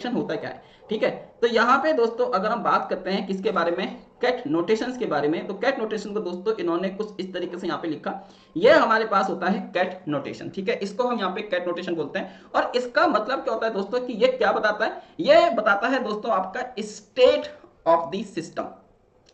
होता क्या है। ठीक है, तो यहाँ पे दोस्तों अगर हम बात करते हैं किसके बारे में, कैट नोटेशंस के बारे में, तो कैट नोटेशन को दोस्तों इन्होंने कुछ इस तरीके से यहाँ पे लिखा, ये हमारे पास होता है कैट नोटेशन। ठीक है, इसको हम यहाँ पे कैट नोटेशन बोलते हैं। और इसका मतलब क्या होता है दोस्तों कि ये क्या बताता है, ये बताता है दोस्तों आपका स्टेट ऑफ द सिस्टम,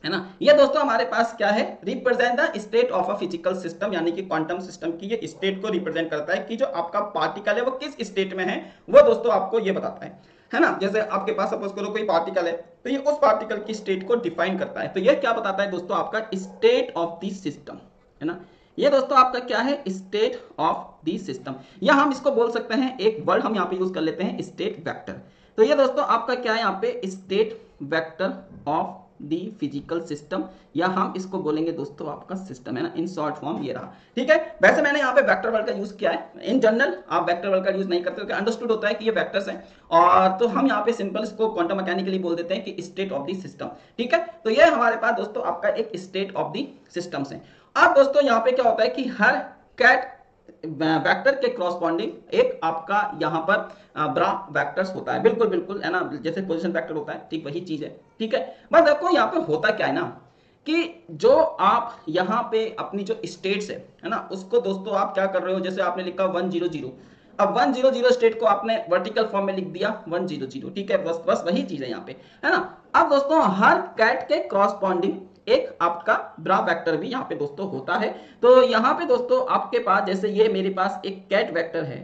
है ना। ये दोस्तों हमारे पास क्या है, represent the state of a physical system, यानी कि क्वांटम सिस्टम की ये स्टेट को रिप्रेजेंट करता है कि जो आपका पार्टिकल है वो किस स्टेट में है, वो दोस्तों आपको ये बताता है ना। जैसे आपके पास सपोज करो कोई पार्टिकल है, तो ये उस पार्टिकल की स्टेट को डिफाइन करता है। तो ये क्या बताता है दोस्तों, आपका स्टेट ऑफ द सिस्टम, है ना। ये दोस्तों आपका क्या है, स्टेट ऑफ द सिस्टम, या हम इसको बोल सकते हैं, एक वर्ड हम यहाँ पे यूज कर लेते हैं, स्टेट वेक्टर। तो ये दोस्तों आपका क्या है यहाँ पे, state vector of the physical system, या हम इसको बोलेंगे दोस्तों आपका सिस्टम, है ना। इन शॉर्ट फॉर्म ये रहा। ठीक है, वैसे मैंने यहाँ पे वेक्टर वर्ड का यूज किया है, इन जनरल आप वेक्टर वर्ड का यूज नहीं करते, अंडरस्टूड होता है कि ये वेक्टर्स हैं, और तो हम यहाँ पे सिंपल इसको क्वांटम मैकेनिकली बोल देते हैं कि स्टेट ऑफ द सिस्टम। ठीक है, तो ये हमारे पास दोस्तों आपका एक स्टेट ऑफ द सिस्टम्स है। अब दोस्तों यहाँ पे क्या होता है कि हर कैट वेक्टर के क्रॉसपॉन्डिंग एक आपका यहाँ पर ब्रा वेक्टर्स होता है, बिल्कुल बिल्कुल, है ना, जैसे पोजीशन वेक्टर होता है, ठीक वही चीज है। ठीक है, बस देखो यहाँ पे होता क्या है ना, कि जो आप यहाँ पे अपनी जो स्टेट्स है ना, उसको दोस्तों आप क्या कर रहे हो, जैसे आपने लिखा 100, अब 100 स्टेट को आपने वर्टिकल फॉर्म में लिख दिया 100। ठीक है, बस बस वही चीज है यहाँ पे, है ना। अब दोस्तों हर कैट के क्रॉसपॉन्डिंग एक आपका ब्रा वेक्टर भी यहाँ पे दोस्तों होता है। तो यहाँ पे दोस्तों आपके पास, जैसे ये मेरे पास एक कैट वेक्टर है,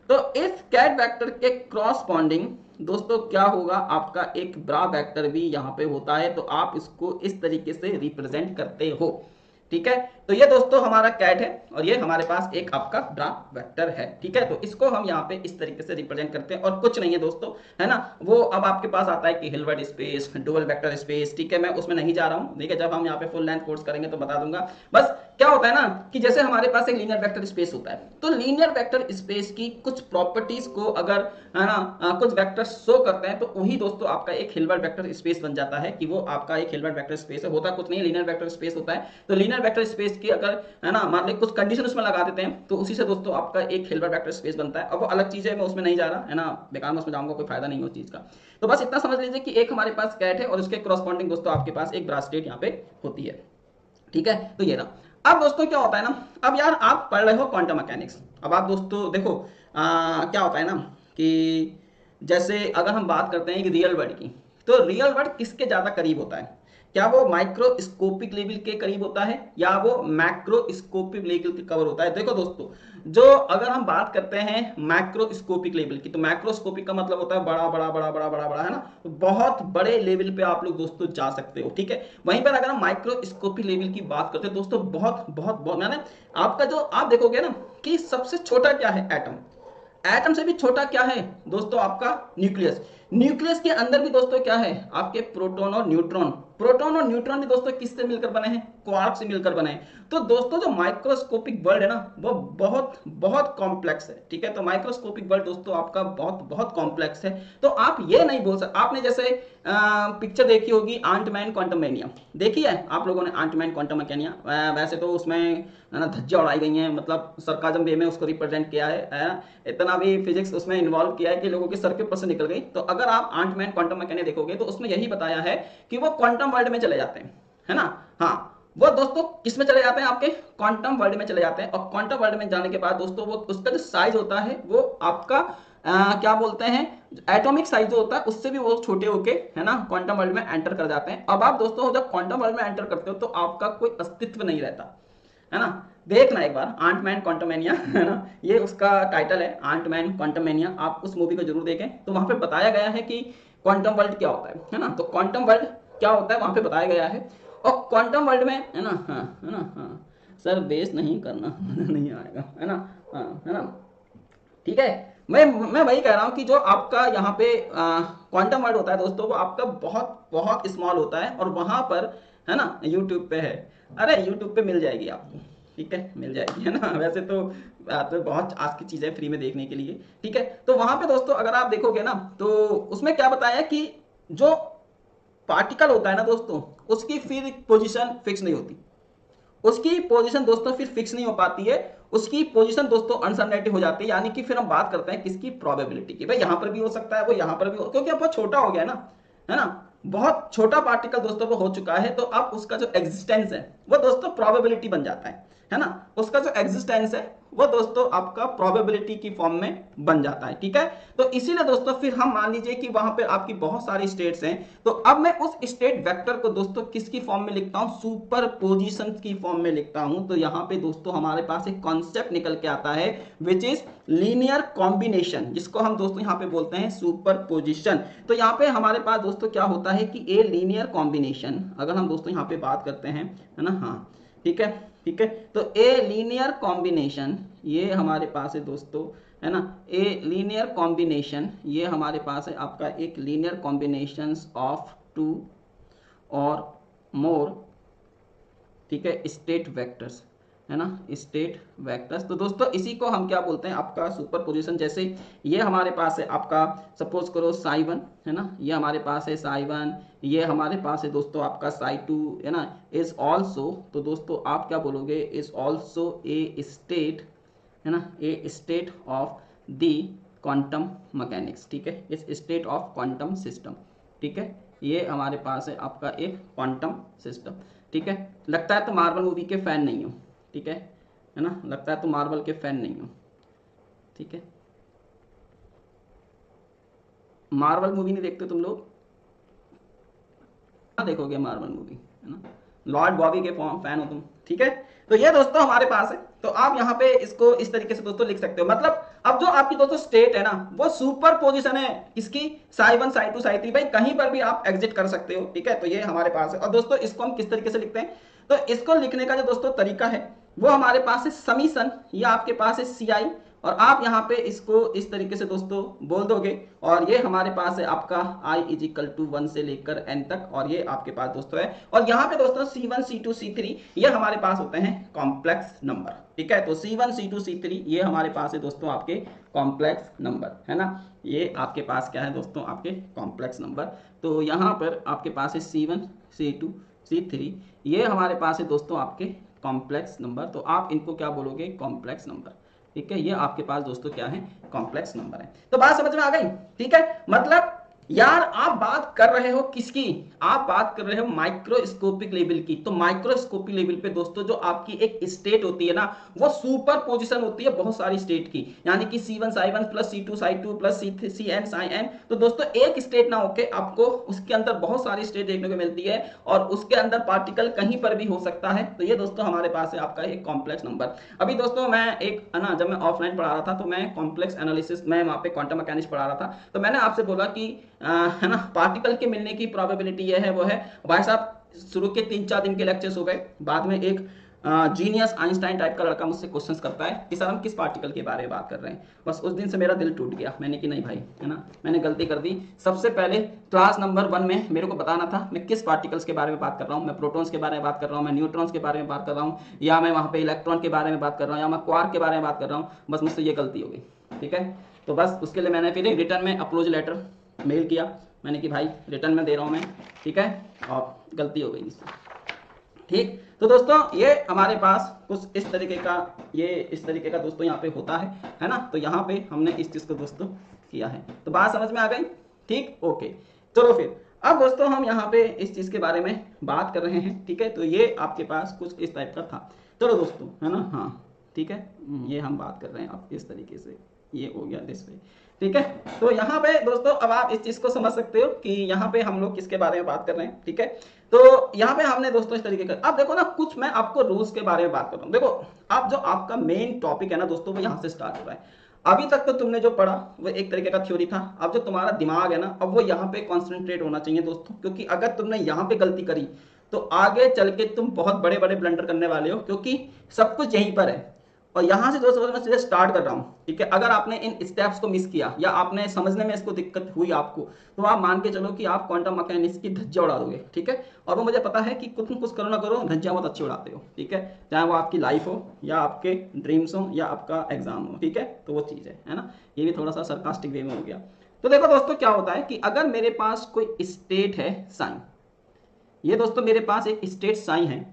तो इस कैट वेक्टर के क्रॉसपॉन्डिंग दोस्तों क्या होगा, आपका एक ब्रा वेक्टर भी यहाँ पे होता है। तो आप इसको इस तरीके से रिप्रेजेंट करते हो। ठीक है, तो ये दोस्तों हमारा कैट है, और ये हमारे पास एक आपका ब्रा वेक्टर है। ठीक है, तो इसको हम यहाँ पे इस तरीके से रिप्रेजेंट करते हैं, और कुछ नहीं है दोस्तों, है ना। वो अब आपके पास आता है कि Hilbert space, dual vector space. ठीक है, मैं उसमें नहीं जा रहा हूँ, ठीक है, जब हम यहाँ पे फुल लेंथ कोर्स करेंगे तो बता दूंगा। बस क्या होता है ना, कि जैसे हमारे पास एक लीनियर वेक्टर स्पेस होता है, तो लीनियर वेक्टर स्पेस की कुछ प्रॉपर्टीज को अगर, है ना, कुछ वेक्टर शो करते हैं, तो वही दोस्तों आपका एक हिल्बर्ट वेक्टर स्पेस बन जाता है, कि वो आपका एक हिल्बर्ट वेक्टर स्पेस है। होता कुछ नहीं, लीनियर वेक्टर स्पेस होता है। तो लीनियर वेक्टर स्पेस की अगर, है ना, मान लीजिए कुछ कंडीशन उसमें लगा देते हैं, तो उसी से दोस्तों आपका एक हिल्बर्ट वेक्टर स्पेस बनता है। अब वो अलग चीज है, मैं उसमें नहीं जा रहा, है ना, बेकार में उसमें जाऊंगा, कोई फायदा नहीं है उस चीज का। तो बस इतना समझ लीजिए कि एक हमारे पास कैट है, और उसके क्रॉसपॉन्डिंग दोस्तों आपके पास एक ब्रा स्टेट यहाँ पे होती है। ठीक है, तो ये रहा। अब दोस्तों क्या होता है ना, अब यार आप पढ़ रहे हो क्वांटम मैकेनिक्स, अब आप दोस्तों देखो क्या होता है ना, कि जैसे अगर हम बात करते हैं कि रियल वर्ल्ड की, तो रियल वर्ल्ड किसके ज्यादा करीब होता है, क्या वो माइक्रोस्कोपिक लेवल के करीब होता है, या वो मैक्रोस्कोपिक लेवल के कवर होता है। देखो दोस्तों, जो अगर हम बात करते हैं मैक्रोस्कोपिक लेवल की, तो मैक्रोस्कोपिक का मतलब होता है बड़ा बड़ा बड़ा बड़ा बड़ा बड़ा, है ना, तो बहुत बड़े लेवल पे आप लोग दोस्तों जा सकते हो। ठीक है, वहीं पर अगर हम माइक्रोस्कोपिक लेवल की बात करते हैं दोस्तों, बहुत बहुत बहुत, मैंने आपका जो आप देखोगे ना, कि सबसे छोटा क्या है, एटम। एटम से भी छोटा क्या है दोस्तों, आपका न्यूक्लियस। न्यूक्लियस के अंदर भी दोस्तों क्या है, आपके प्रोटॉन और न्यूट्रॉन। प्रोटॉन और न्यूट्रॉन भी दोस्तों किससे मिलकर बने हैं, क्वार्क से मिलकर बने हैं। तो दोस्तों जो माइक्रोस्कोपिक वर्ल्ड है ना, वो बहुत बहुत कॉम्प्लेक्स है। ठीक है, तो माइक्रोस्कोपिक वर्ल्ड दोस्तों आपका बहुत बहुत कॉम्प्लेक्स है। तो आप ये नहीं बोल सकते, आपने जैसे पिक्चर देखी होगी आंटमैन क्वांटममेनिया, देखी है आप लोगों ने आंटमैन क्वांटममेनिया। वैसे तो उसमें, है ना, धज्जियां उड़ाई गई हैं, मतलब सरकाजम वे में उसको रिप्रेजेंट किया है, इतना भी फिजिक्स उसमें इन्वॉल्व किया है कि लोगों की सर के ऊपर से निकल गई। तो अगर आप आंटमैन क्वांटम मैकेनिक्स देखोगे, तो उसमें यही बताया है कि वो क्वांटम वर्ल्ड में चले जाते हैं, है ना। हाँ, वो दोस्तों किस में चले जाते हैं, आपके क्वांटम वर्ल्ड में चले जाते हैं। और क्वांटम वर्ल्ड में जाने के बाद दोस्तों, वो उसका जो साइज होता है, वो आपका क्या बोलते हैं, एटॉमिक साइज जो होता है, उससे भी वो छोटे होके, है ना, क्वांटम वर्ल्ड में एंटर कर जाते हैं। अब आप दोस्तों जब क्वांटम वर्ल्ड में एंटर करते हो, तो आपका कोई अस्तित्व नहीं रहता, है ना। देखना एक बार आंटमैन क्वांटममेनिया, है ना, ये उसका टाइटल है, आंटमैन क्वांटममेनिया। आप उस मूवी को जरूर देखें, तो वहां पे बताया गया है कि क्वांटम वर्ल्ड क्या होता है ना। तो क्वांटम वर्ल्ड क्या होता है वहां पे बताया गया है। और क्वांटम वर्ल्ड में, है ना, हाँ, है ना, हाँ, सर बेस नहीं करना, नहीं आएगा, है ना, हाँ, है ना। ठीक है, मैं वही कह रहा हूं कि जो आपका यहाँ पे क्वांटम वर्ल्ड होता है दोस्तों, वो आपका बहुत बहुत स्मॉल होता है, और वहां पर, है ना, यूट्यूब पे है, अरे यूट्यूब पे मिल जाएगी आपको। ठीक है, मिल जाएगी, है ना। वैसे तो बहुत आज की चीजें फ्री में देखने के लिए। ठीक है, तो वहां पे दोस्तों अगर आप देखोगे ना, तो उसमें क्या बताया कि जो पार्टिकल होता है ना दोस्तों, उसकी फिर पोजीशन फिक्स नहीं होती, उसकी पोजीशन दोस्तों फिर फिक्स नहीं हो पाती है। उसकी पोजीशन दोस्तों अनसर्टेनिटी हो जाती है, यानी कि फिर हम बात करते हैं किसकी, प्रोबेबिलिटी की। भाई यहां पर भी हो सकता है, वो यहां पर भी हो, क्योंकि अब बहुत छोटा हो गया ना, है ना, बहुत छोटा पार्टिकल दोस्तों वो हो चुका है, तो अब उसका जो एग्जिस्टेंस है वो दोस्तों प्रोबेबिलिटी बन जाता है ना, उसका जो एग्जिस्टेंस है वो दोस्तों आपका प्रोबेबिलिटी की फॉर्म में बन जाता है, ठीक है। तो इसीलिए दोस्तों फिर हम मान लीजिए कि वहां पे आपकी बहुत सारी स्टेट्स हैं, तो अब मैं उस स्टेट वेक्टर को दोस्तों किसकी फॉर्म में लिखता हूं, सुपरपोजिशन की फॉर्म में लिखता हूं। तो यहां पे दोस्तों हमारे पास एक कॉन्सेप्ट निकल के आता है विच इज लीनियर कॉम्बिनेशन, जिसको हम दोस्तों यहां पे बोलते हैं सुपरपोजिशन। तो यहां पे हमारे पास दोस्तों क्या होता है कि ए लीनियर कॉम्बिनेशन, अगर हम दोस्तों यहां पे बात करते हैं, है ना, हाँ ठीक है, ठीक है, तो ए लीनियर कॉम्बिनेशन ये हमारे पास है दोस्तों, है ना, ए लीनियर कॉम्बिनेशन ये हमारे पास है आपका एक लीनियर कॉम्बिनेशन ऑफ टू और मोर, ठीक है, स्टेट वेक्टर्स, है ना, स्टेट वेक्टर्स। तो दोस्तों इसी को हम क्या बोलते हैं, आपका सुपरपोजिशन। जैसे ये हमारे पास है आपका, सपोज करो साई 1, है ना, ये हमारे पास है साई 1, ये हमारे पास है दोस्तों आपका साई 2, है ना, इज ऑल्सो, तो दोस्तों आप क्या बोलोगे, इज ऑल्सो ए स्टेट, है ना, a state of the quantum mechanics, ठीक है, इस स्टेट ऑफ क्वांटम सिस्टम, ठीक है, ये हमारे पास है आपका एक क्वांटम सिस्टम, ठीक है। लगता है तो मार्वल मूवी के फैन नहीं हो, ठीक है ना, लगता है तो मार्वल के फैन नहीं हो, ठीक है, मार्वल मूवी नहीं देखते तुम लोग, क्या देखोगे मार्वल मूवी, है ना, लॉर्ड बॉबी के फैन हो तुम, ठीक है। तो ये दोस्तों हमारे पास है, तो आप यहाँ पे इसको इस तरीके से दोस्तों लिख सकते हो। मतलब अब जो आपकी दोस्तों स्टेट है ना वो सुपर पोजिशन है इसकी, साई 1 साई 2 साई 3, भाई कहीं पर भी आप एग्जिट कर सकते हो, ठीक है। तो ये हमारे पास है, और दोस्तों इसको हम किस तरीके से लिखते हैं, तो इसको लिखने का जो दोस्तों तरीका है वो हमारे पास है समीशन, या आपके पास है सी आई, और आप यहाँ पे इसको इस तरीके से दोस्तों बोल दोगे, और ये हमारे पास है आपका i = 1 से लेकर n तक, और ये आपके पास दोस्तों है, और यहाँ पे दोस्तों C1 C2 C3 ये हमारे पास होते हैं कॉम्प्लेक्स नंबर, ठीक है। तो C1 C2 C3 ये हमारे पास है दोस्तों आपके कॉम्प्लेक्स नंबर, है ना, ये आपके पास क्या है दोस्तों, आपके कॉम्प्लेक्स नंबर। तो यहाँ पर आपके पास है C1 C2 C3 ये हमारे पास है दोस्तों आपके कॉम्प्लेक्स नंबर, तो आप इनको क्या बोलोगे, कॉम्प्लेक्स नंबर, ठीक है। ये आपके पास दोस्तों क्या है, कॉम्प्लेक्स नंबर है। तो बात समझ में आ गई, ठीक है। मतलब यार आप बात कर रहे हो किसकी, आप बात कर रहे हो माइक्रोस्कोपिक लेवल की। तो माइक्रोस्कोपिक लेवल पे दोस्तों जो आपकी एक स्टेट होती है ना वो सुपर पोजिशन होती है बहुत सारी स्टेट की, यानी कि C1 Sai 1 plus C2 Sai 2 plus CN Sai n। तो दोस्तों एक स्टेट ना होके आपको उसके अंदर बहुत सारी स्टेट देखने को मिलती है, और उसके अंदर पार्टिकल कहीं पर भी हो सकता है। तो ये दोस्तों हमारे पास है आपका एक कॉम्प्लेक्स नंबर। अभी दोस्तों मैं एक ना, जब मैं ऑफलाइन पढ़ा रहा था तो मैं कॉम्प्लेक्स एनालिसिस में वहां पे क्वांटम मैकेनिक्स पढ़ा रहा था, तो मैंने आपसे बोला कि है ना पार्टिकल के मिलने की प्रोबेबिलिटी ये है वो है। भाई साहब शुरू के 3-4 दिन के लेक्चर्स हो गए, बाद में एक जीनियस आइंस्टाइन टाइप का लड़का मुझसे क्वेश्चंस करता है कि सर हम किस पार्टिकल के बारे में बात कर रहे हैं। बस उस दिन से मेरा दिल टूट गया, मैंने कि नहीं भाई, है ना, मैंने गलती कर दी। सबसे पहले क्लास नंबर 1 में मेरे को बताना था मैं किस पार्टिकल्स के बारे में बात कर रहा हूँ। मैं प्रोटॉन्स के बारे में बात कर रहा हूँ, मैं न्यूट्रॉन्स के बारे में बात कर रहा हूँ, या मैं वहाँ पे इलेक्ट्रॉन के बारे में बात कर रहा हूँ, या मैं क्वार्क के बारे में बात कर रहा हूँ। बस मुझसे ये गलती हो गई, ठीक है। तो बस उसके लिए मैंने फिर रिटर्न में अप्रोच लेटर मेल किया, मैंने कि भाई रिटर्न में दे रहा हूँ मैं, ठीक है, और गलती हो गई इससे, ठीक। तो दोस्तों ये हमारे पास कुछ इस तरीके का, ये इस तरीके का दोस्तों यहाँ पे होता है ना। तो यहाँ पे हमने इस चीज़ को दोस्तों किया है। तो बात समझ में आ गई, ठीक, ओके। चलो फिर अब दोस्तों हम यहाँ पे इस चीज़ के बारे में बात कर रहे हैं, ठीक है। तो ये आपके पास कुछ इस टाइप का था। चलो दोस्तों, है ना, हाँ ठीक है, ये हम बात कर रहे हैं अब इस तरीके से, ये हो गया दिस वे, ठीक है। तो यहाँ पे दोस्तों अब आप इस चीज को समझ सकते हो कि यहाँ पे हम लोग किसके बारे में बात कर रहे हैं, ठीक है। तो यहाँ पे हमने दोस्तों इस तरीके का, अब देखो ना कुछ मैं आपको रूल्स के बारे में बात कर रहा हूँ। देखो अब जो आपका मेन टॉपिक है ना दोस्तों वो यहाँ से स्टार्ट हो रहा है। अभी तक तो तुमने जो पढ़ा वो एक तरीके का थ्योरी था, अब जो तुम्हारा दिमाग है ना अब वो यहाँ पे कॉन्सेंट्रेट होना चाहिए दोस्तों, क्योंकि अगर तुमने यहाँ पे गलती करी तो आगे चल के तुम बहुत बड़े बड़े ब्लंडर करने वाले हो, क्योंकि सब कुछ यहीं पर है। और यहाँ से दोस्तों मैं सीधे स्टार्ट कर रहा हूँ, ठीक है। अगर आपने इन स्टेप्स को मिस किया या आपने समझने में इसको दिक्कत हुई आपको, तो आप मान के चलो कि आप क्वांटम मैकेनिक्स की धज्जियां उड़ा दोगे, ठीक है। और वो मुझे पता है कि कुछ न कुछ करो ना करो धज्जियां बहुत अच्छी उड़ाते हो, ठीक है, चाहे वो आपकी लाइफ हो या आपके ड्रीम्स हो या आपका एग्जाम हो, ठीक है। तो वो चीज़ है ना, ये भी थोड़ा सा सरकास्टिक वे में हो गया। तो देखो दोस्तों क्या होता है कि अगर मेरे पास कोई स्टेट है साइन, ये दोस्तों मेरे पास एक स्टेट साइन है,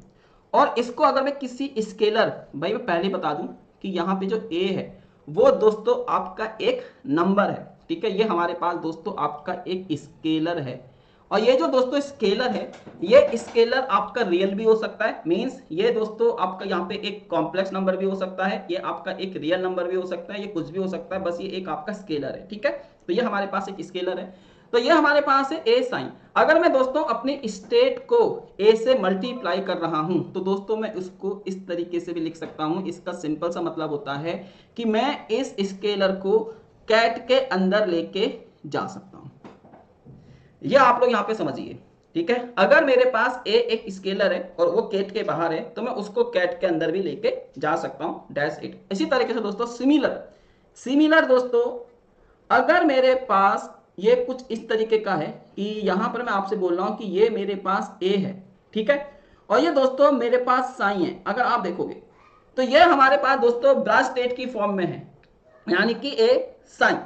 और इसको अगर मैं किसी स्केलर, भाई मैं पहले बता दूं कि यहाँ पे जो ए है वो दोस्तों आपका एक नंबर है, ठीक है। ये हमारे पास दोस्तों आपका एक स्केलर है, और ये जो दोस्तों स्केलर है, ये स्केलर आपका रियल भी हो सकता है, मींस ये दोस्तों आपका यहाँ पे एक कॉम्प्लेक्स नंबर भी हो सकता है, ये आपका एक रियल नंबर भी हो सकता है, ये कुछ भी हो सकता है, बस ये एक आपका स्केलर है, ठीक है। तो ये हमारे पास एक स्केलर है, तो ये हमारे पास है ए साइन। अगर मैं दोस्तों अपनी स्टेट को ए से मल्टीप्लाई कर रहा हूं तो दोस्तों मैं उसको इस तरीके से भी लिख सकता हूं। इसका सिंपल सा मतलब होता है कि मैं इस स्केलर को कैट के अंदर लेके जा सकता हूं। ये आप लोग यहां पे समझिए, ठीक है। अगर मेरे पास ए एक स्केलर है और वो कैट के बाहर है तो मैं उसको कैट के अंदर भी लेके जा सकता हूं, डैश इट। इसी तरीके से दोस्तों सिमिलर दोस्तों अगर मेरे पास ये कुछ इस तरीके का है कि यहां पर मैं आपसे बोल रहा हूं कि ये मेरे पास ए है, ठीक है, और ये दोस्तों मेरे पास साइन है। अगर आप देखोगे तो ये हमारे पास दोस्तों ब्रास स्टेट की फॉर्म में है, यानी कि ए साइन।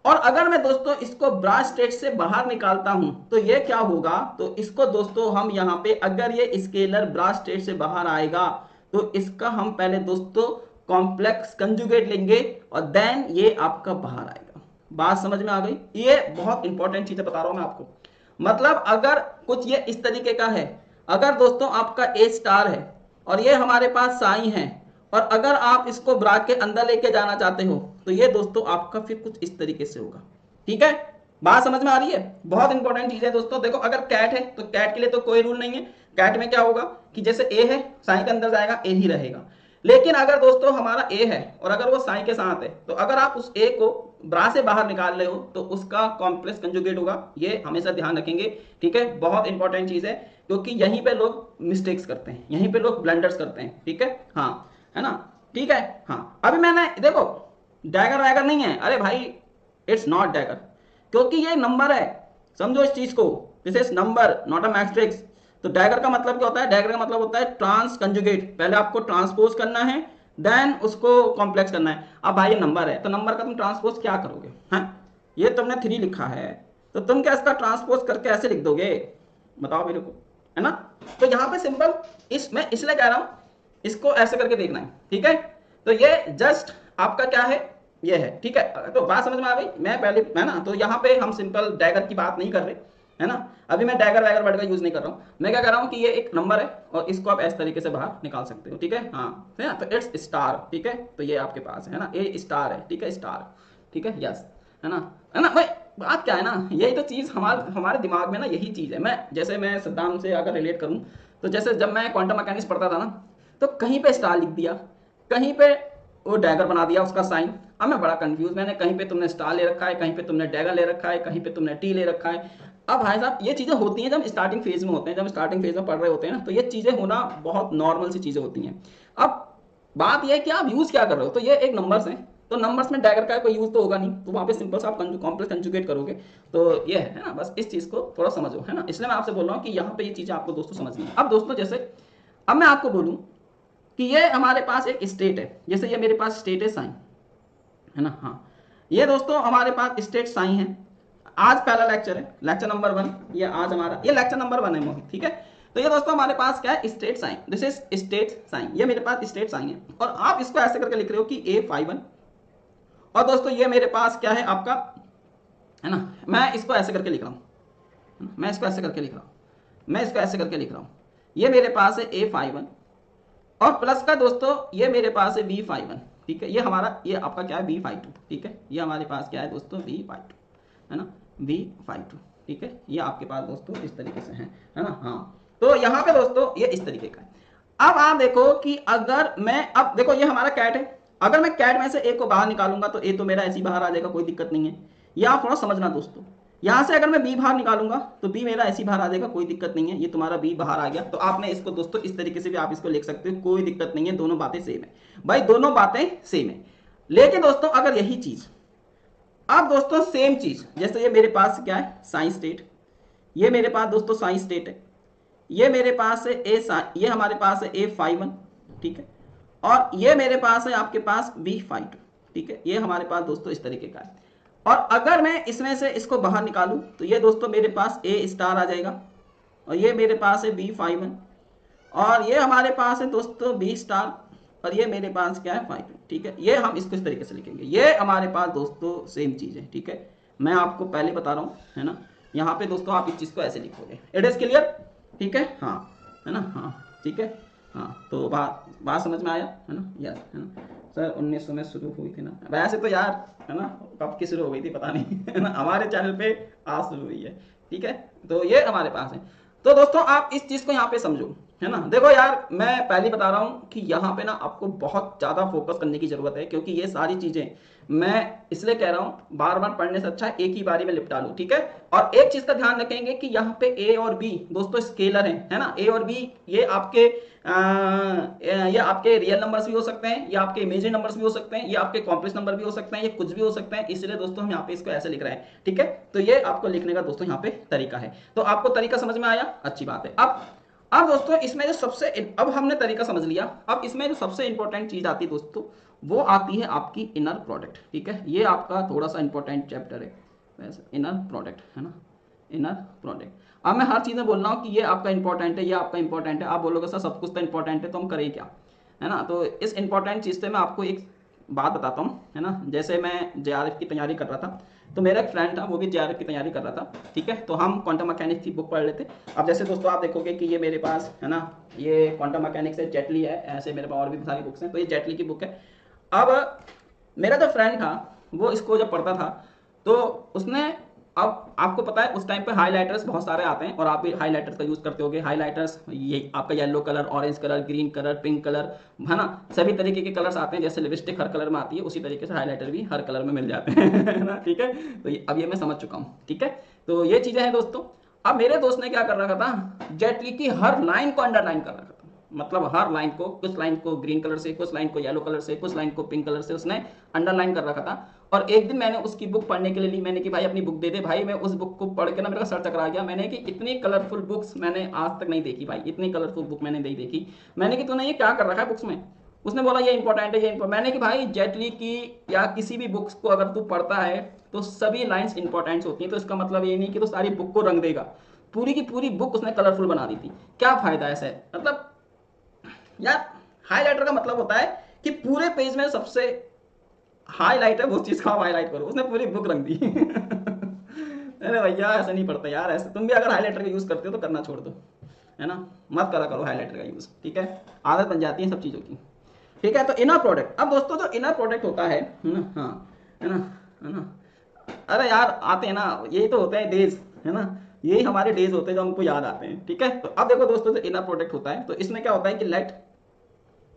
और अगर मैं दोस्तों इसको ब्रास स्टेट से बाहर निकालता हूं तो ये क्या होगा, तो इसको दोस्तों हम यहां पे अगर ये स्केलर ब्रास स्टेट से बाहर आएगा तो इसका हम पहले दोस्तों कॉम्प्लेक्स कंजुगेट लेंगे और देन ये आपका बाहर आएगा। बात समझ में आ गई? ये बहुत इंपॉर्टेंट चीजें बता रहा हूं मैं आपको। मतलब अगर कुछ ये इस तरीके का है, अगर दोस्तों आपका ए स्टार है और ये हमारे पास साइन है, और अगर आप इसको ब्रा के अंदर लेके जाना चाहते हो तो ये दोस्तों आपका फिर कुछ इस तरीके से होगा, ठीक है। बात समझ में आ रही है? बहुत इंपॉर्टेंट चीज है दोस्तों। देखो अगर कैट है तो कैट के लिए तो कोई रूल नहीं है। कैट में क्या होगा कि जैसे ए है, साइन के अंदर जाएगा, ए ही रहेगा। लेकिन अगर दोस्तों हमारा ए है और अगर वो साइन के साथ है तो अगर आप उस ए को ब्रा से बाहर निकाल रहे हो तो उसका कॉम्प्लेक्स कंजुगेट होगा। ये हमेशा ध्यान रखेंगे, ठीक है। बहुत इंपॉर्टेंट चीज है क्योंकि यहीं पे लोग मिस्टेक्स करते हैं, यहीं पे लोग ब्लंडर्स करते हैं, ठीक है। हाँ, है ना, ठीक है। हाँ, अभी मैंने देखो डैगर वैगर नहीं है, अरे भाई इट्स नॉट डैगर, क्योंकि ये नंबर है, समझो इस चीज को, this is number not a matrix. तो डैगर का मतलब क्या होता है? डैगर का मतलब होता है ट्रांस कंजुगेट। पहले आपको ट्रांसपोज करना है, देन उसको कॉम्प्लेक्स करना है। अब भाई ये नंबर है तो नंबर का तुम ट्रांसपोज क्या करोगे? हाँ, ये तुमने 3 लिखा है तो तुम क्या इसका ट्रांसपोज करके ऐसे लिख दोगे? बताओ मेरे को, है ना। तो यहाँ पे सिंपल मैं इसलिए कह रहा हूं इसको ऐसे करके देखना है, ठीक है। तो ये जस्ट आपका क्या है, ये है, ठीक है। तो बात समझ में आ गई? मैं पहले, है ना, तो यहाँ पे हम सिंपल डैगर की बात नहीं कर रहे, है ना। अभी मैं डैगर वैगर वर्ड का यूज नहीं कर रहा हूँ। मैं क्या कर रहा हूँ कि ये एक नंबर है और इसको आप इस तरीके से बाहर निकाल सकते हो, ठीक है। हाँ, है ना, तो इट्स स्टार, ठीक है। तो ये आपके पास है ना, ए स्टार है, ठीक है, स्टार, ठीक है, यस, है ना भाई। बात क्या है ना, यही तो चीज हमारे दिमाग में ना, यही चीज है। मैं सद्दाम से अगर रिलेट करूँ तो जैसे जब मैं क्वांटम मैकेनिक्स पढ़ता था ना तो कहीं पे स्टार लिख दिया, कहीं पे वो डैगर बना दिया उसका साइन। अब मैं बड़ा कंफ्यूज, मैंने कहीं पे तुमने स्टार ले रखा है, कहीं पे तुमने डैगर ले रखा है, कहीं पे तुमने टी ले रखा है। अब भाई साहब ये चीजें होती हैं जब स्टार्टिंग फेज में होते हैं, जब स्टार्टिंग फेज में पढ़ रहे होते हैं ना, तो ये चीजें होना बहुत नॉर्मल सी चीजें होती हैं। अब बात यह है कि आप यूज क्या कर रहे हो। तो ये एक नंबर्स हैं, तो नंबर्स में डैगर का कोई यूज तो होगा नहीं, तो वहां पे सिंपल सा आप कॉम्प्लेक्स कंजुगेट करोगे। तो ये है ना, बस इस चीज को थोड़ा समझो, है ना। इसलिए मैं आपसे बोल रहा हूँ कि यहाँ पे ये चीजें आपको दोस्तों समझनी है। अब दोस्तों जैसे अब मैं आपको बोलूँ कि ये हमारे पास एक स्टेट है, जैसे ये मेरे पास स्टेट है साइन, है ना। हाँ, ये दोस्तों हमारे पास स्टेट साइन है। आज पहला लेक्चर है, लेक्चर नंबर 1, ये आज हमारा ये लेक्चर नंबर 1 है मोहित, ठीक है। तो ये दोस्तों हमारे पास क्या है, state psi, this is state psi. ये मेरे पास स्टेट साइन है और आप इसको ऐसे करके लिख रहे हो कि A51, और दोस्तों ये मेरे पास क्या है आपका, है ना, मैं इसको ऐसे करके लिख रहा हूँ, मैं इसको ऐसे करके लिख रहा हूँ, मैं इसको ऐसे करके लिख रहा हूँ। ये मेरे पास है A51 और प्लस का दोस्तों ये मेरे पास है B51, ठीक है। ये हमारा, ये आपका क्या है, B52, ठीक है। ये हमारे पास क्या है दोस्तों, B52, है ना, B52, ठीक है। ये आपके पास दोस्तों इस तरीके से है ना। हाँ, तो यहाँ पे दोस्तों ये इस तरीके का है। अब आप देखो कि अगर मैं, अब देखो ये हमारा कैट है, अगर मैं कैट में से ए को बाहर निकालूंगा तो ए तो मेरा ऐसे ही बाहर आ जाएगा, कोई दिक्कत नहीं है। ये आप थोड़ा समझना दोस्तों। यहां से अगर मैं बी बाहर निकालूंगा तो बी मेरा ऐसे ही बाहर आ जाएगा, कोई दिक्कत नहीं है। ये तुम्हारा बी बाहर आ गया, तो आपने इसको दोस्तों इस तरीके से भी आप इसको लिख सकते हो, कोई दिक्कत नहीं है। दोनों बातें सेम है भाई, दोनों बातें सेम है। लेकिन दोस्तों अगर यही चीज, अब दोस्तों सेम चीज, जैसे ये मेरे पास क्या है, साइन स्टेट, ये मेरे पास दोस्तों साइन स्टेट है, ये मेरे पास है ए, ये हमारे पास है A51, ठीक है, और ये मेरे पास है आपके पास B52, ठीक है। ये हमारे पास दोस्तों इस तरीके का है। और अगर मैं इसमें से इसको बाहर निकालूं तो ये दोस्तों मेरे पास A स्टार आ जाएगा, और ये मेरे पास है B51, और ये हमारे पास है दोस्तों B स्टार, और ये मेरे पास क्या है 5 है, ठीक है। ये हम इसको इस तरीके से लिखेंगे, ये हमारे पास दोस्तों सेम चीज है, ठीक है। मैं आपको पहले बता रहा हूँ, है ना। यहाँ पे दोस्तों आप इस चीज को ऐसे लिखोगे, इट इज क्लियर, ठीक है, हाँ, है ना, हाँ, ठीक है, हाँ। तो बात समझ में आया, है ना, यस, है ना। सर 1900 में शुरू हुई थी ना, वैसे तो यार, है ना, कब की शुरू हो गई थी पता नहीं, है ना, हमारे चैनल पे आज शुरू हुई है, ठीक है। तो ये हमारे पास है। तो दोस्तों आप इस चीज को यहाँ पे समझो, है ना। देखो यार, मैं पहले बता रहा हूँ कि यहाँ पे ना आपको बहुत ज्यादा फोकस करने की जरूरत है, क्योंकि ये सारी चीजें मैं इसलिए कह रहा हूँ, बार बार पढ़ने से अच्छा है एक ही बारी में निपटा लो, ठीक है। और एक चीज का ध्यान रखेंगे कि यहाँ पे ए और बी दोस्तों स्केलर है ना। ए और बी ये आपके रियल नंबर्स भी हो सकते हैं, ये आपके इमेजिनरी नंबर्स भी हो सकते हैं, ये आपके कॉम्प्लेक्स नंबर भी हो सकते हैं, ये कुछ भी हो सकते हैं। इसलिए दोस्तों हम यहाँ पे इसको ऐसे लिख रहे हैं, ठीक है। तो ये आपको लिखने का दोस्तों यहाँ पे तरीका है। तो आपको तरीका समझ में आया, अच्छी बात है। अब दोस्तों इसमें जो अब हमने तरीका समझ लिया, अब इसमें जो सबसे इंपॉर्टेंट चीज आती है दोस्तों, वो आती है आपकी इनर प्रोडक्ट, ठीक है। ये आपका थोड़ा सा इंपॉर्टेंट चैप्टर है वैसे, इनर प्रोडक्ट, है ना, इनर प्रोडक्ट। अब मैं हर चीज में बोल रहा हूँ कि ये आपका इंपॉर्टेंट है, ये आपका इंपॉर्टेंट है। आप बोलोगे सर सब कुछ तो इंपॉर्टेंट है, तो हम करें क्या, है ना। तो इस इंपॉर्टेंट चीज से मैं आपको एक बात बताता हूँ, है ना। जैसे मैं जेआरएफ की तैयारी कर रहा था, तो मेरा एक फ्रेंड था, वो भी जेआरएफ की तैयारी कर रहा था, ठीक है। तो हम क्वांटम मैकेनिक्स की बुक पढ़ लेते। अब जैसे दोस्तों आप देखोगे कि ये मेरे पास, है ना, ये क्वांटम मैकेनिक्स है, जेटली है, ऐसे मेरे पास और भी सारी बुक्स हैं। तो ये जेटली की बुक है। अब मेरा जो फ्रेंड था, वो इसको जब पढ़ता था, तो उसने, अब आपको पता है उस टाइम पे हाइलाइटर्स बहुत सारे आते हैं, और आप भी हाइलाइटर्स का यूज करते होगे। हाइलाइटर्स ये आपका yellow colour, orange colour, green colour, pink colour, है ना, सभी तरीके के कलर्स आते हैं। जैसे लिपस्टिक हर कलर में आती है, उसी तरीके से हाइलाइटर भी हर कलर में मिल जाते हैं, है ना, ठीक है। तो अब ये मैं समझ चुका हूँ, ठीक है। तो ये चीजें हैं दोस्तों। अब मेरे दोस्त ने क्या कर रखा था, जेटली की हर लाइन को अंडरलाइन कर रखा था। मतलब हर लाइन को, कुछ लाइन को ग्रीन कलर से, कुछ लाइन को येलो कलर से, कुछ लाइन को पिंक कलर से उसने अंडरलाइन कर रखा था। और एक दिन मैंने उसकी बुक पढ़ने के लिए ली, मैंने कि भाई अपनी बुक दे दे भाई। मैं उस बुक को पढ़ के ना मेरा सर चकरा गया। मैंने कि इतनी कलरफुल बुक्स मैंने आज तक नहीं देखी भाई, इतनी कलरफुल बुक मैंने नहीं देखी। मैंने कि तूने ये क्या कर रखा है बुक्स में। उसने बोला ये इंपॉर्टेंट है, ये मैंने कि भाई जेटली की या किसी भी बुक्स को अगर तू पढ़ता है तो सभी लाइन्स इंपॉर्टेंट होती हैं। तो इसका मतलब ये नहीं कि तो सारी बुक को रंग देगा, पूरी की पूरी बुक उसने कलरफुल बना दी थी। क्या फायदा है ऐसे, मतलब यार हाईलाइटर का मतलब होता है कि पूरे पेज में सबसे हाईलाइट है वो चीज का हाईलाइट करो। उसने पूरी बुक रंग दी। अरे भैया ऐसा नहीं पड़ता यार, ऐसे तुम भी अगर हाईलाइटर का यूज करते हो तो करना छोड़ दो, है ना, मत करा करो हाईलाइटर का यूज, ठीक है। आदत बन जाती है सब चीजों की, ठीक है। तो इनर प्रोडक्ट, अब दोस्तों जो इनर प्रोडक्ट होता है ना, हाँ, है ना, है ना। अरे यार आते हैं ना, यही तो होते हैं डेज, है ना, यही हमारे डेज होते हैं जो हमको याद आते हैं, ठीक है। तो अब देखो दोस्तों जो इनर प्रोडक्ट होता है, तो इसमें क्या होता है कि लेट,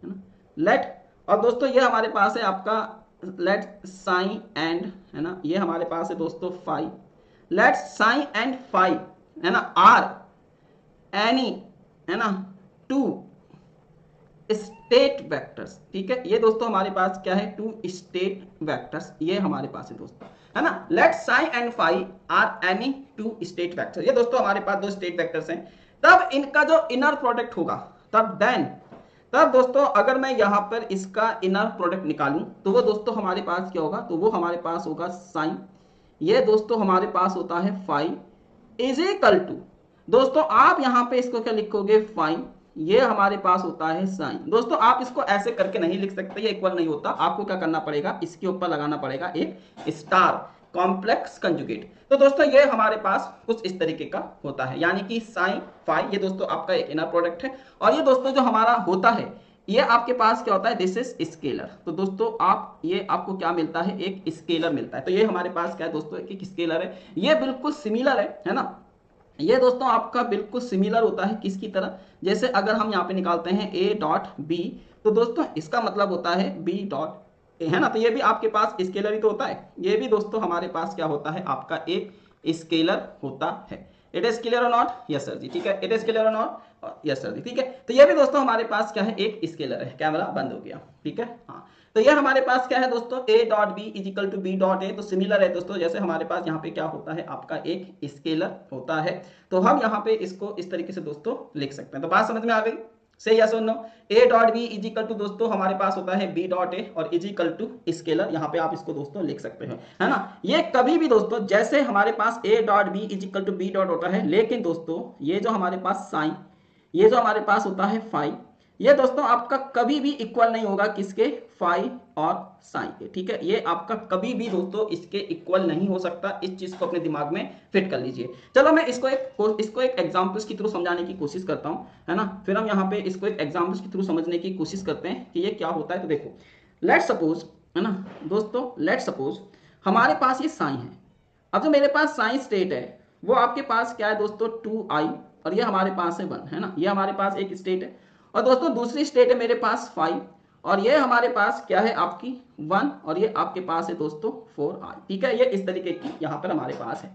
है ना, लेट, और दोस्तों ये हमारे पास है आपका लेट साइन एंड, है ना, ये हमारे पास है दोस्तों phi. Let psi and phi, है ना, आर एनी, है ना, टू स्टेट वेक्टर्स, ठीक है। ये दोस्तों हमारे पास क्या है, टू स्टेट वेक्टर्स, ये हमारे पास है दोस्तों, है ना। Let psi and phi are any two state vectors, ये दोस्तों हमारे पास दो स्टेट वेक्टर्स हैं। तब इनका जो इनर प्रोडक्ट होगा, तब दोस्तों अगर मैं यहां पर इसका इनर प्रोडक्ट निकालूं तो वो दोस्तों हमारे पास क्या होगा, तो वो हमारे पास होगा साइन, ये दोस्तों हमारे पास होता है फाई इज इक्वल टू, दोस्तों आप यहां पे इसको क्या लिखोगे, फाइन, ये हमारे पास होता है साइन। दोस्तों आप इसको ऐसे करके नहीं लिख सकते, ये इक्वल नहीं होता। आपको क्या करना पड़ेगा, इसके ऊपर लगाना पड़ेगा एक स्टार, कॉम्प्लेक्स कंजुगेट। तो दोस्तों ये हमारे पास कुछ इस तरीके का होता है, यानी कि साइन फाई, ये दोस्तों आपका इनर प्रोडक्ट है। और ये दोस्तों जो हमारा होता है, ये आपके पास क्या होता है, दिस इज स्केलर। तो दोस्तों आप ये आपको क्या मिलता है, एक स्केलर मिलता है। तो ये हमारे पास क्या है दोस्तों, एक स्केलर है। ये बिल्कुल सिमिलर है ना, ये दोस्तों आपका बिल्कुल सिमिलर होता है किसकी तरह, जैसे अगर हम यहाँ पे निकालते हैं a डॉट बी, तो दोस्तों इसका मतलब होता है b डॉट ए, है ना। तो ये भी आपके पास स्केलर ही तो होता है, ये भी दोस्तों हमारे पास क्या होता है, आपका एक स्केलर होता है। इट इज क्लियर और नॉट, यस सर जी, ठीक है, इट इज क्लियर और नॉट, यस सर जी, ठीक है। तो ये भी दोस्तों हमारे पास क्या है, एक स्केलर है। कैमरा बंद हो गया, ठीक है, हाँ। तो ये हमारे पास क्या है दोस्तों, a dot b is equal to b dot a, तो सिमिलर है दोस्तों, जैसे हमारे पास यहाँ पे क्या होता है, आपका एक स्केलर होता है। तो हम यहाँ पे इसको इस तरीके से दोस्तों लिख सकते हैं। तो बात समझ में आ गई, से यस और no. a dot b is equal to दोस्तों हमारे पास होता है b डॉट ए और इज इक्वल टू स्केलर, यहाँ पे आप इसको दोस्तों लिख सकते हैं, है ना। ये कभी भी दोस्तों जैसे हमारे पास a dot b is equal to b dot होता है, लेकिन दोस्तों ये जो हमारे पास साइन, ये जो हमारे पास होता है फाई, ये दोस्तों आपका कभी भी इक्वल नहीं होगा किसके, फाई और साइन के, ठीक है। ये आपका कभी भी दोस्तों इसके इक्वल नहीं हो सकता, इस चीज को अपने दिमाग में फिट कर लीजिए। चलो मैं इसको एक एग्जांपल्स के थ्रू समझाने की कोशिश करता हूं, है ना। फिर हम यहाँ पे इसको एक एग्जांपल्स के थ्रू समझने की कोशिश करते हैं कि ये क्या होता है। तो देखो, लेट सपोज, है ना दोस्तों, लेट सपोज हमारे पास ये साइन है। अब जो मेरे पास साइन स्टेट है वो आपके पास क्या है दोस्तों, 2i, और ये हमारे पास है 1, है ना। ये हमारे पास एक स्टेट है, और दोस्तों दूसरी स्टेट है मेरे पास 5, और ये हमारे पास क्या है आपकी 1, और ये आपके पास है दोस्तों 4i, ठीक है। ये इस तरीके की यहाँ पर हमारे पास है।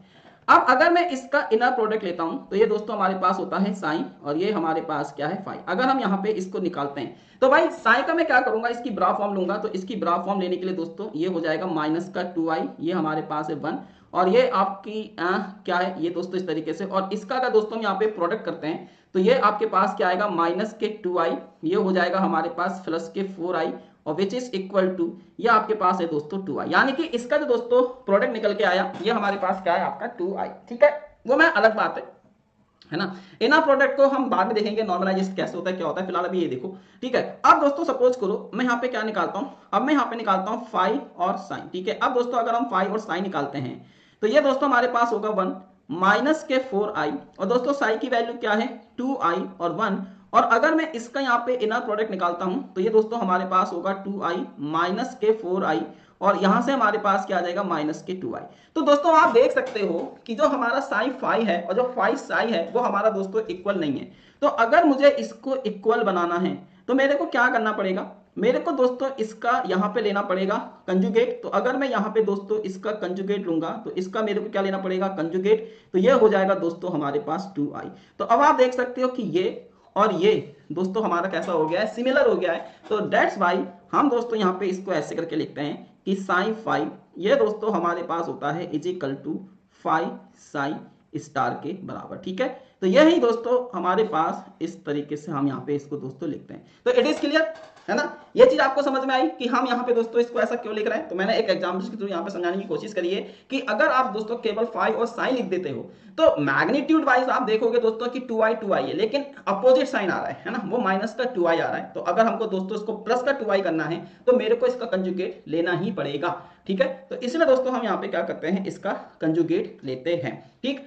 अब अगर मैं इसका इनर प्रोडक्ट लेता हूं तो ये दोस्तों हमारे पास होता है साइन, और ये हमारे पास क्या है 5। अगर हम यहाँ पे इसको निकालते हैं तो भाई साइन का मैं क्या करूंगा, इसकी ब्रा फॉर्म लूंगा। तो इसकी ब्रा फॉर्म लेने के लिए दोस्तों ये हो जाएगा माइनस का 2i, ये हमारे पास है 1, और ये आपकी क्या है ये दोस्तों इस तरीके से। और इसका अगर दोस्तों हम यहाँ पे प्रोडक्ट करते हैं तो ये आपके पास क्या आएगा, माइनस के 2i, ये हो जाएगा हमारे पास प्लस के 4i, और विच इज इक्वल टू, ये आपके पास है दोस्तों 2i। यानी कि इसका जो दोस्तों प्रोडक्ट निकल के आया ये हमारे पास क्या है आपका 2i, ठीक है। वो मैं अलग बात है ना। इनर प्रोडक्ट को हम बाद में देखेंगे नॉर्मलाइजेशन कैसे होता है, क्या होता है। फिलहाल अभी ये देखो, ठीक है। अब दोस्तों सपोज करो मैं यहाँ पे क्या निकालता हूँ, अब मैं यहाँ पे निकालता हूँ फाई और साइन, ठीक है। अब दोस्तों अगर हम फाई और साइन निकालते हैं तो ये दोस्तों हमारे पास होगा 1 माइनस के 4i, और दोस्तों साइन की वैल्यू क्या है 2i और 1। और अगर मैं इसका यहाँ पे इनर प्रोडक्ट निकालता हूं तो ये दोस्तों हमारे पास होगा 2i माइनस के 4i, और यहां से हमारे पास क्या आ जाएगा माइनस के 2i। तो दोस्तों आप देख सकते हो कि जो हमारा साइन फाई है और जो फाई साई है वो हमारा दोस्तों इक्वल नहीं है। तो अगर मुझे इसको इक्वल बनाना है तो मेरे को क्या करना पड़ेगा, मेरे को दोस्तों इसका यहाँ पे लेना पड़ेगा कंजुगेट। तो अगर मैं यहाँ पे दोस्तों इसका कंजुगेट लूंगा तो इसका मेरे को क्या लेना पड़ेगा, कंजुगेट। तो ये हो जाएगा दोस्तों हमारे पास 2i। तो अब आप देख सकते हो कि ये और ये दोस्तों हमारा कैसा हो गया है, सिमिलर हो गया है। तो डेट्स वाई हम दोस्तों यहाँ पे इसको ऐसे करके लिखते हैं कि साइन फाइव ये दोस्तों हमारे पास होता है is equal to five sign star के बराबर, ठीक है। तो यही दोस्तों हमारे पास इस तरीके से हम यहाँ पे इसको दोस्तों लिखते हैं। तो इट इज क्लियर, है ना। ये चीज आपको समझ में आई कि हम यहाँ पे दोस्तों इसको ऐसा क्यों लिख रहे हैं। तो मैंने एक एग्जांपल के थ्रू यहाँ पे समझाने की कोशिश करी है कि अगर आप दोस्तों केवल फाइव और साइन लिख देते हो तो मैग्नीट्यूड वाइज आप देखोगे दोस्तों कि 2i है, लेकिन अपोजिट साइन आ रहा है ना, वो माइनस का 2i आ रहा है। तो अगर हमको दोस्तों इसको प्लस का 2i करना है तो मेरे को इसका कंजुगेट लेना ही पड़ेगा, ठीक है। तो इसलिए दोस्तों हम यहाँ पे क्या करते हैं, इसका कंजुगेट लेते हैं, ठीक।